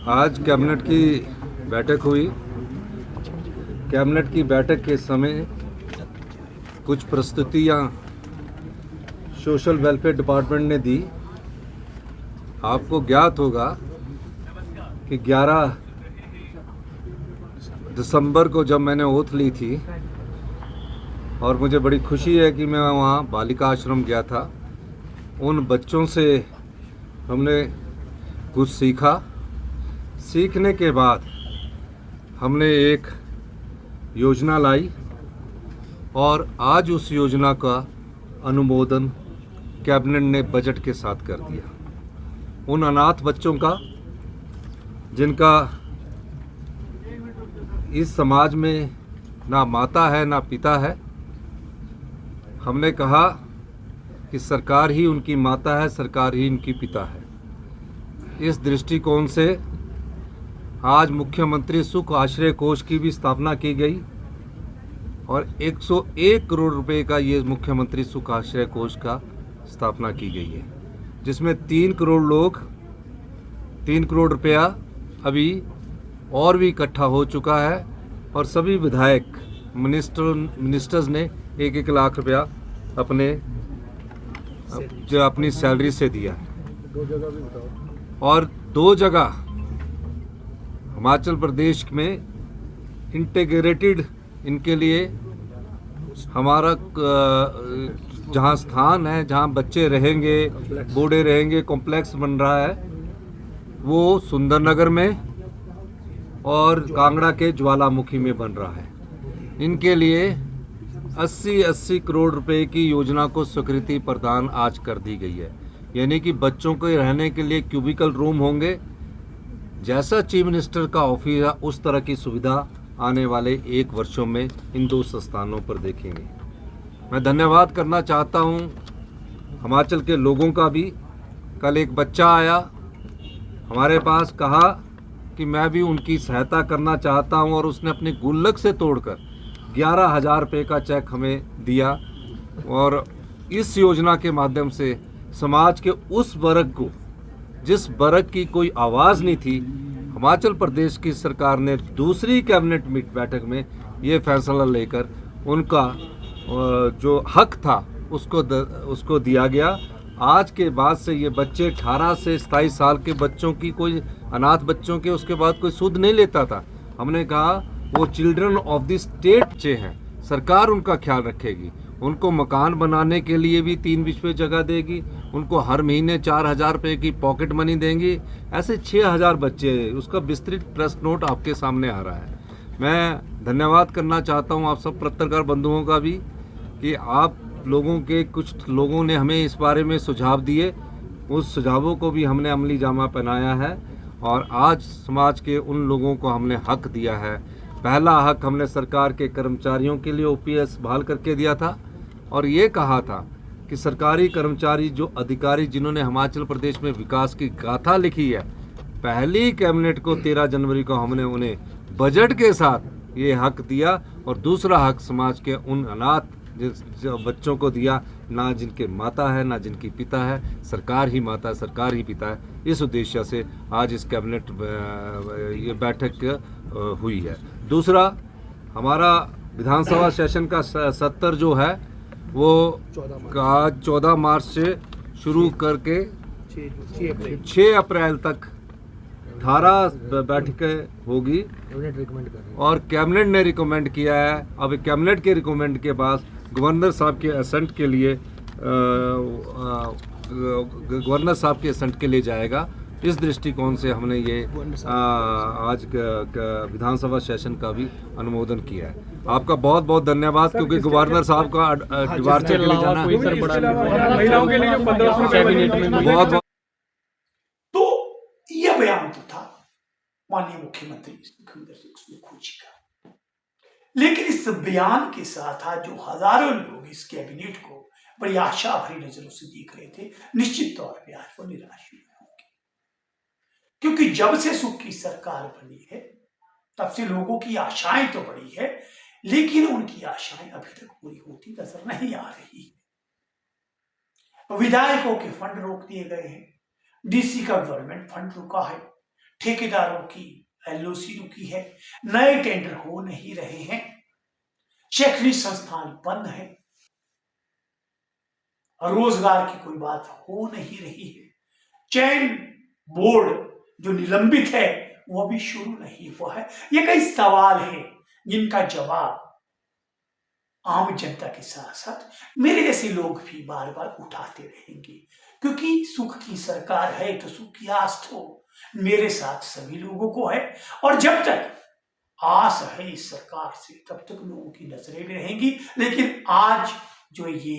आज कैबिनेट की बैठक हुई। कैबिनेट की बैठक के समय कुछ प्रस्तुतियां सोशल वेलफेयर डिपार्टमेंट ने दी। आपको ज्ञात होगा कि 11 दिसंबर को जब मैंने ओथ ली थी और मुझे बड़ी खुशी है कि मैं वहाँ बालिका आश्रम गया था, उन बच्चों से हमने कुछ सीखा। सीखने के बाद हमने एक योजना लाई और आज उस योजना का अनुमोदन कैबिनेट ने बजट के साथ कर दिया। उन अनाथ बच्चों का जिनका इस समाज में ना माता है ना पिता है, हमने कहा कि सरकार ही उनकी माता है, सरकार ही उनकी पिता है। इस दृष्टिकोण से आज मुख्यमंत्री सुख आश्रय कोष की भी स्थापना की गई और 101 करोड़ रुपए का ये मुख्यमंत्री सुख आश्रय कोष का स्थापना की गई है, जिसमें 3 करोड़ रुपया अभी और भी इकट्ठा हो चुका है और सभी विधायक मिनिस्टर्स ने 1-1 लाख रुपया अपनी सैलरी से दिया है। और 2 जगह हिमाचल प्रदेश में इंटीग्रेटेड इनके लिए हमारा जहाँ स्थान है, जहाँ बच्चे रहेंगे, बूढ़े रहेंगे, कॉम्प्लेक्स बन रहा है, वो सुंदरनगर में और कांगड़ा के ज्वालामुखी में बन रहा है। इनके लिए 80 करोड़ रुपए की योजना को स्वीकृति प्रदान आज कर दी गई है। यानी कि बच्चों के रहने के लिए क्यूबिकल रूम होंगे। जैसा चीफ मिनिस्टर का ऑफिस है उस तरह की सुविधा आने वाले 1 वर्षों में इन 2 संस्थानों पर देखेंगे। मैं धन्यवाद करना चाहता हूं हिमाचल के लोगों का भी। कल एक बच्चा आया हमारे पास, कहा कि मैं भी उनकी सहायता करना चाहता हूं और उसने अपनी गुल्लक से तोड़कर 11,000 रुपये का चेक हमें दिया। और इस योजना के माध्यम से समाज के उस वर्ग को, जिस वर्ग की कोई आवाज़ नहीं थी, हिमाचल प्रदेश की सरकार ने दूसरी कैबिनेट बैठक में ये फैसला लेकर उनका जो हक था उसको दिया गया। आज के बाद से ये बच्चे 18 से 27 साल के बच्चों की, कोई अनाथ बच्चों के उसके बाद कोई सूद नहीं लेता था। हमने कहा वो चिल्ड्रन ऑफ द स्टेट बच्चे हैं, सरकार उनका ख्याल रखेगी। उनको मकान बनाने के लिए भी 3 विश्व जगह देगी, उनको हर महीने 4,000 रुपये की पॉकेट मनी देंगी। ऐसे 6,000 बच्चे, उसका विस्तृत प्रेस नोट आपके सामने आ रहा है। मैं धन्यवाद करना चाहता हूं आप सब पत्रकार बंधुओं का भी कि आप लोगों के कुछ लोगों ने हमें इस बारे में सुझाव दिए, उस सुझावों को भी हमने अमली जामा पहनाया है और आज समाज के उन लोगों को हमने हक दिया है। पहला हक हमने सरकार के कर्मचारियों के लिए ओपीएस बहाल करके दिया था और ये कहा था कि सरकारी कर्मचारी, जो अधिकारी जिन्होंने हिमाचल प्रदेश में विकास की गाथा लिखी है, पहली कैबिनेट को 13 जनवरी को हमने उन्हें बजट के साथ ये हक दिया। और दूसरा हक समाज के उन अनाथ बच्चों को दिया, ना जिनके माता है ना जिनकी पिता है, सरकार ही माता है, सरकार ही पिता है। इस उद्देश्य से आज इस कैबिनेट ये बैठक हुई है। दूसरा, हमारा विधानसभा सेशन का सत्र जो है वो 14 मार्च से शुरू करके 6 अप्रैल तक 18 बैठकें होगी और कैबिनेट ने रिकमेंड किया है। अब कैबिनेट के रिकमेंड के बाद गवर्नर साहब के असेंट के लिए जाएगा। इस दृष्टिकोण से हमने ये आज विधानसभा सेशन का भी अनुमोदन किया है। आपका बहुत बहुत धन्यवाद, क्योंकि गवर्नर साहब का डिपार्चर के लिए जाना महिलाओं के लिए 1500 बहुत। तो यह बयान तो था माननीय मुख्यमंत्री सुखविंदर सिंह सुक्खू जी का, लेकिन इस बयान के साथ आज जो हजारों लोग इस कैबिनेट को बड़ी आशा भरी नजरों से देख रहे थे, निश्चित तौर पे आज वो निराश हुए होंगे। क्योंकि जब से सुख की सरकार बनी है तब से लोगों की आशाएं तो बड़ी है, लेकिन उनकी आशाएं अभी तक पूरी होती नजर नहीं आ रही। विधायकों के फंड रोक दिए गए हैं, डीसी का गवर्नमेंट फंड रुका है, ठेकेदारों की एलओसी रुकी है, नए टेंडर हो नहीं रहे हैं, शैक्षणिक संस्थान बंद है, रोजगार की कोई बात हो नहीं रही है, चयन बोर्ड जो निलंबित है वो भी शुरू नहीं हुआ है। ये कई सवाल है जिनका जवाब आम जनता के साथ साथ मेरे जैसे लोग भी बार बार उठाते रहेंगे, क्योंकि सुख की सरकार है तो सुख की आस तो मेरे साथ सभी लोगों को है, और जब तक आस है इस सरकार से तब तक लोगों की नजरें भी रहेंगी। लेकिन आज जो ये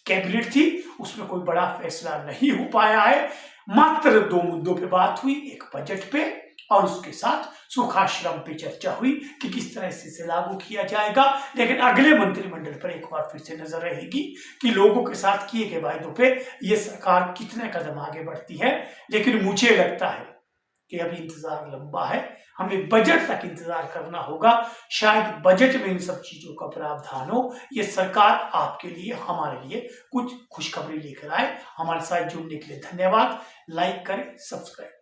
कैबिनेट थी उसमें कोई बड़ा फैसला नहीं हो पाया है, मात्र 2 मुद्दों पे बात हुई, एक बजट पे और उसके साथ सुखाश्रम पे चर्चा हुई कि किस तरह से इसे लागू किया जाएगा। लेकिन अगले मंत्रिमंडल पर एक बार फिर से नजर रहेगी कि लोगों के साथ किए गए वायदों पे ये सरकार कितने कदम आगे बढ़ती है। लेकिन मुझे लगता है कि अभी इंतजार लंबा है, हमें बजट तक इंतजार करना होगा, शायद बजट में इन सब चीजों का प्रावधान हो। ये सरकार आपके लिए, हमारे लिए कुछ खुशखबरी लेकर आए। हमारे साथ जुड़ने के लिए धन्यवाद। लाइक करें, सब्सक्राइब